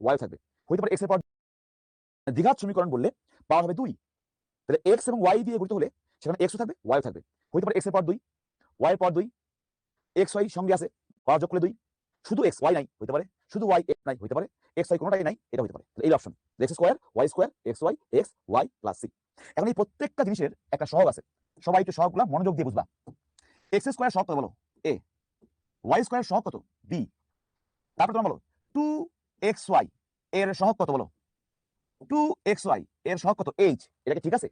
Y থাকবে, হইতে পারে এক্স এর পাওয়ার। দ্বিঘাত সমীকরণ বললে পাওয়ার হবে 2, তাহলে এক্স এবং ওয়াই দিয়ে গঠিত হলে সেখানে এক্সও থাকবে ওয়াইও থাকবে, হইতে পারে এক্স এর পাওয়ার 2, ওয়াই এর পাওয়ার 2, এক্স ওয়াই সঙ্গে আছে, পাওয়ার যোগ করলে 2, শুধু এক্স ওয়াই নাই হইতে পারে, শুধু ওয়াই এক্স নাই হইতে পারে, এক্স ওয়াই কোনোটাই নাই এটা হইতে পারে। এই option X square Y square X Y plus C. এখন এই প্রত্যেকটা জিনিসের একটা সহগ আছে, সবাই একটু সহগগুলো মনোযোগ দিয়ে বুঝবা। এক্স স্কোয়ার সহগ কত বলো এ, ওয়াই স্কোয়ার সহগ কত বি, তারপর তোমার বলো 2xy এর সহগ কত বলো, 2xy এর সহগ কত এইচ, এটা কি ঠিক আছে?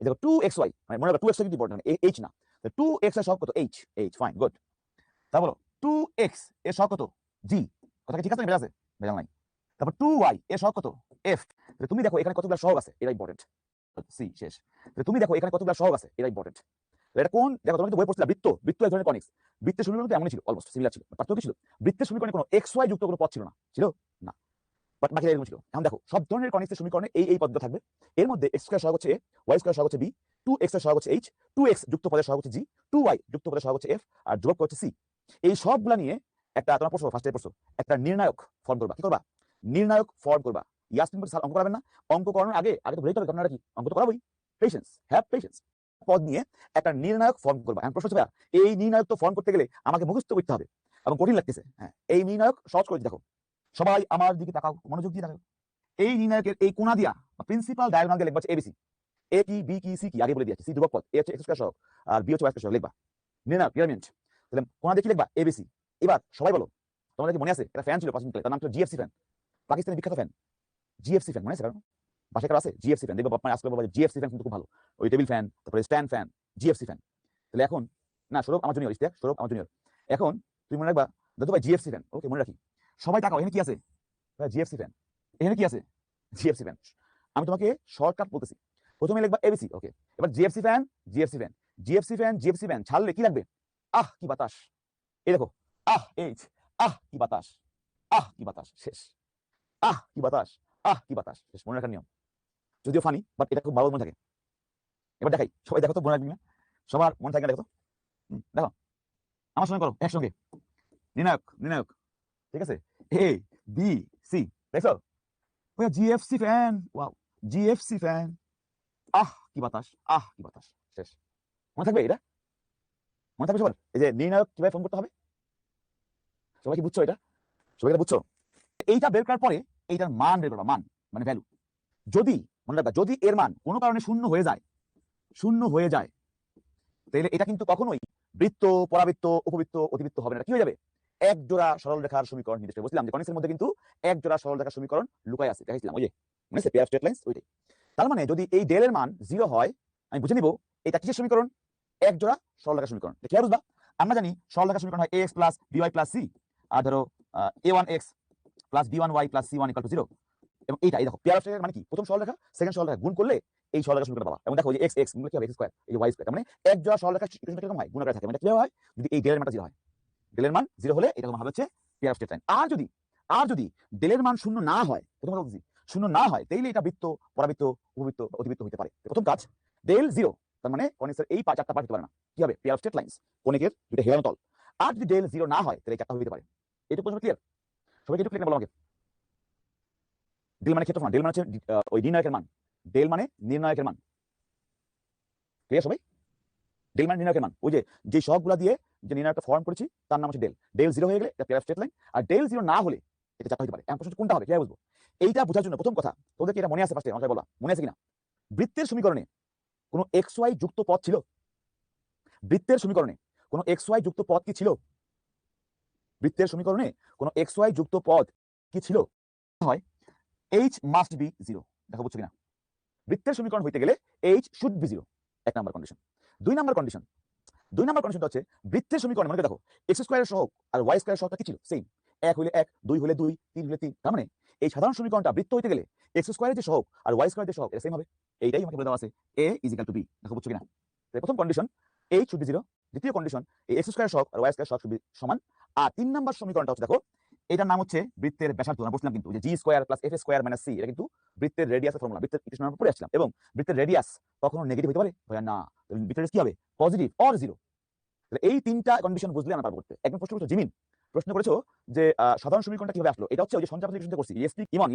দেখো 2xy মানে মনে রাখো 2x কিন্তু ইম্পর্টেন্ট, এইচ না, 2x এর সহগ কত এইচ, এইচ ফাইন গুড। তারপর বলো 2x এর সহগ কত জি, কথা কি ঠিক আছে? আছে ভেজাল নাই। তারপর 2y এর সহগ কত এফ, তুমি দেখো এখানে কতগুলো সহগ আছে, এটা ইম্পর্টেন্ট। সি শেষ, তুমি দেখো এখানে কতগুলো সহগ আছে, এটা ইম্পর্টেন্ট। এটা কোন দেখো, তোমরা কিন্তু বই পড়ছিলা বৃত্ত, বৃত্ত এক ধরনের কনিক্স, বৃত্তের সমীকরণ তো এমনই ছিল, অলমোস্ট সিমিলার ছিল, পার্থক্য ছিল বৃত্তের সমীকরণে কোনো এক্স ওয়াই যুক্ত কোনো পদ ছিল না, ছিল না, বাট বাকি এরকম ছিল। এখন দেখো সব ধরনের কনিক্সের সমীকরণে এই পদটা থাকবে, এর মধ্যে এক্স স্কয়ার সহগ হচ্ছে এ, ওয়াই স্কয়ার সহগ হচ্ছে বি, 2x এর সহগ হচ্ছে এইচ, 2x যুক্ত পদের সহগ হচ্ছে জি, 2y যুক্ত পদের সহগ হচ্ছে এফ, আর যোগ হচ্ছে সি। এই সবগুলা নিয়ে একটা তোমরা পড়ছো, ফার্স্ট ইয়ার পড়ছো, একটা নির্ণায়ক ফর্ম করবা। কি করবা? নির্ণায়ক ফর্ম করবা। ইয়াসমিন বলছে স্যার অঙ্ক করাবেন না, অঙ্ক করানোর আগে তো বলতে হবে আপনারা কি অঙ্ক তো করাবোই, পেশেন্স, হ্যাভ পেশেন্স। পদ নিয়ে একটা নির্ণায়ক ফর্ম করবা। এখন প্রশ্ন হচ্ছে এই নির্ণায়ক তো ফর্ম করতে গেলে আমাকে মুখস্থ করতে হবে এবং কঠিন লাগতেছে। হ্যাঁ, এই নির্ণায়ক সহজ করে দেখো, সবাই আমার দিকে তাকাও, মনোযোগ দিয়ে তাকাও। এই নির্ণায়কের এই কোণা দিয়া প্রিন্সিপাল ডায়াগোনাল দিয়ে লিখবা এবিসি, এ কি বি কি সি কি আগে বলে দিয়েছি, সি ধ্রুবক পদ, এ হচ্ছে এক্স স্কয়ার সহগ আর বি হচ্ছে ওয়াই স্কয়ার সহগ, লিখবা নির্ণায়ক পিরামিড। তাহলে কোণা দিয়ে কি লিখবা এবিসি। এবার সবাই বলো, তোমাদের কি মনে আছে একটা ফ্যান ছিল পাঁচ মিনিট, তার নাম ছিল জিএফসি ফ্যান, পাকিস্তানের বিখ্যাত ফ্যান জিএফসি ফ্যান, মনে আছে? কারণ বাসায় কারো আছে জিএফসি ফ্যান, দেখবো আপনার আসলে জিএফসি ফ্যান কিন্তু খুব ভালো, ওই টেবিল ফ্যান, তারপরে স্ট্যান্ড ফ্যান, জিএফসি ফ্যান। তাহলে এখন না সৌরভ আমার জুনিয়র, ইস্তেক সৌরভ আমার জুনিয়র, এখন তুমি মনে রাখবা দাদু ভাই জিএফসি ফ্যান, ওকে মনে রাখি। সবাই তাকাও এখানে কি আছে, জিএফসি ফ্যান, এখানে কি আছে জিএফসি ফ্যান। আমি তোমাকে শর্টকাট বলতেছি, প্রথমে লিখবা এবিসি, ওকে। এবার GFC fan GFC fan GFC fan GFC fan ছাড়লে কি লাগবে, আহ কি বাতাস, এই দেখো আহ এইচ, আহ কি বাতাস, আহ কি বাতাস, শেষ, আহ কি বাতাস, আহ কি বাতাস, শেষ। মনে রাখার নিয়ম, যদিও ফানি বাট এটা খুব ভালো মনে থাকে। এবার দেখাই, সবাই দেখো তো মনে রাখবি না, সবার মনে থাকে দেখো তো, দেখো আমার সঙ্গে করো একসঙ্গে, নির্ণায়ক নির্ণায়ক, ঠিক আছে, এ বি সি, দেখছো GFC fan, wow GFC fan, আহ কি বাতাস, আহ কি বাতাস, শেষ। মনে থাকবে এটা, মনে থাকবে সবার? এই যে নির্ণায়ক কিভাবে ফোন করতে হবে, সবাই কি বুঝছো এটা? সবাই এটা বুঝছো? এইটা বের করার পরে এইটার মান বের করবা, মান মানে ভ্যালু। যদি মনে রাখবা যদি এর মান কোনো কারণে শূন্য হয়ে যায়, শূন্য হয়ে যায়, তাহলে এটা কিন্তু কখনোই বৃত্ত, পরাবৃত্ত, উপবৃত্ত, অতিবৃত্ত হবে না। কি হয়ে যাবে? এক জোড়া সরল রেখার সমীকরণ নির্দেশ করে। বলছিলাম যে কনিক্সের মধ্যে কিন্তু এক জোড়া সরল রেখার সমীকরণ লুকায় আছে, দেখাইছিলাম ওই যে, মনে আছে পেয়ার স্ট্রেট লাইনস, ওইটাই। তার মানে যদি এই ডেল এর মান 0 হয়, আমি বুঝে নিব এটা কিসের সমীকরণ, এক জোড়া সরল রেখার সমীকরণ। কি বুঝবা? আমরা জানি সরল রেখার সমীকরণ হয় ax plus by plus c, আর ধরো a1x plus b1y plus c1 equal to 0। এবং এইটা এই দেখো পেয়ার অফ স্ট্রেট মানে কি, প্রথম সরল রেখা সেকেন্ড সরল রেখা গুণ করলে এই সরল রেখার সমীকরণ পাবা। এবং দেখো এই যে x x গুণ কি হবে x স্কয়ার, এই যে y স্কয়ার, তার মানে এক জোড়া সরল রেখার ইকুয়েশনটা কিরকম হয়, গুণ আকারে থাকে। মানে কিভাবে হয়, যদি এই ডেল এর মানটা 0 হয়, ডেল এর মান 0 হলে এটা হবে হচ্ছে পেয়ার অফ স্ট্রেট লাইন। আর যদি ডেল এর মান শূন্য না হয়, প্রথম কথা বলছি শূন্য না হয়, তাইলে এটা বৃত্ত, পরাবৃত্ত, উপবৃত্ত, অতিবৃত্ত হতে পারে। প্রথম কাজ ডেল 0, তার মানে কনিক্সের এই চারটা পার্ট হতে পারে না। কি হবে? পেয়ার অফ স্ট্রেট লাইনস, কনিকের দুটো হেলানো তল। আর যদি ডেল 0 না হয়, তাহলে এই চারটা হতে পারে। এটা প্রশ্ন ক্লিয়ার? সবাই একটু ক্লিয়ার বলো আমাকে। ডেল মানে ক্ষেত্রফল, ডেল মানে হচ্ছে ওই নির্ণায়কের মান, ডেল মানে নির্ণায়কের মান। ক্লিয়ার সবাই? ডেল মানে নির্ণায়কের মান, ওই যে সহগগুলো দিয়ে যে নির্ণায়কটা ফর্ম করেছি তার নাম হচ্ছে ডেল। ডেল 0 হয়ে গেলে এটা পেয়ার অফ স্ট্রেট লাইন, আর ডেল 0 না হলে এটা চারটা হতে পারে। এখন প্রশ্ন কোনটা হবে, কিভাবে বুঝবো? এইটা বোঝার জন্য প্রথম কথা, তোদেরকে এটা মনে আছে ফার্স্টে আমাকে বলা, মনে আছে কিনা? বৃত্তের সমীকরণে কোনো এক্স ওয়াই যুক্ত পদ ছিল? বৃত্তের সমীকরণে কোনো এক্স ওয়াই যুক্ত পদ কি ছিল? বৃত্তের সমীকরণে কোনো এক্স ওয়াই যুক্ত পদ কি ছিল? হয় এইচ মাস্ট বি 0। দেখো বুঝছো কিনা? বৃত্তের সমীকরণ হইতে গেলে এইচ শুড বি 0, এক নাম্বার কন্ডিশন। দুই নাম্বার কন্ডিশনটা হচ্ছে বৃত্তের সমীকরণ, মনে দেখো এক্স স্কয়ারের সহগ আর ওয়াই স্কয়ারের সহগটা কি ছিল? সেম, 1 হইলে 1, 2 হইলে 2, 3 হইলে 3। তার মানে এই সাধারণ সমীকরণটা বৃত্ত হইতে গেলে এক্স স্কয়ারের যে সহগ আর ওয়াই স্কয়ারের যে সহগ এটা সেম হবে। এইটাই আমাকে বলে দেওয়া আছে a = b। দেখো বুঝছো কিনা? প্রথম কন্ডিশন এইচ শুড বি 0, দ্বিতীয় কন্ডিশন এই এক্স স্কয়ারের সহগ আর ওয়াই স্কয়ারের সহগ শুড বি সমান। আর তিন নাম্বার সমীকরণটা হচ্ছে দেখো, এটার নাম হচ্ছে বৃত্তের ব্যাসার্ধ। আমরা বলছিলাম কিন্তু যে g square plus f square minus c, এটা কিন্তু বৃত্তের রেডিয়াসের ফর্মুলা, বৃত্তের ইকুয়েশন আমরা পড়ে আসছিলাম। এবং বৃত্তের রেডিয়াস কখনো নেগেটিভ হতে পারে? হয় না, বৃত্তের রেডিয়াস কি হবে? Positive or 0। এই তিনটা কন্ডিশন বুঝলে আমরা পারবো করতে। একদম প্রশ্ন করছো জিমিন প্রশ্ন করেছো যে সাধারণ সমীকরণটা কিভাবে আসলো। এটা হচ্ছে ওই যে সঞ্চার করছি ESP ইমন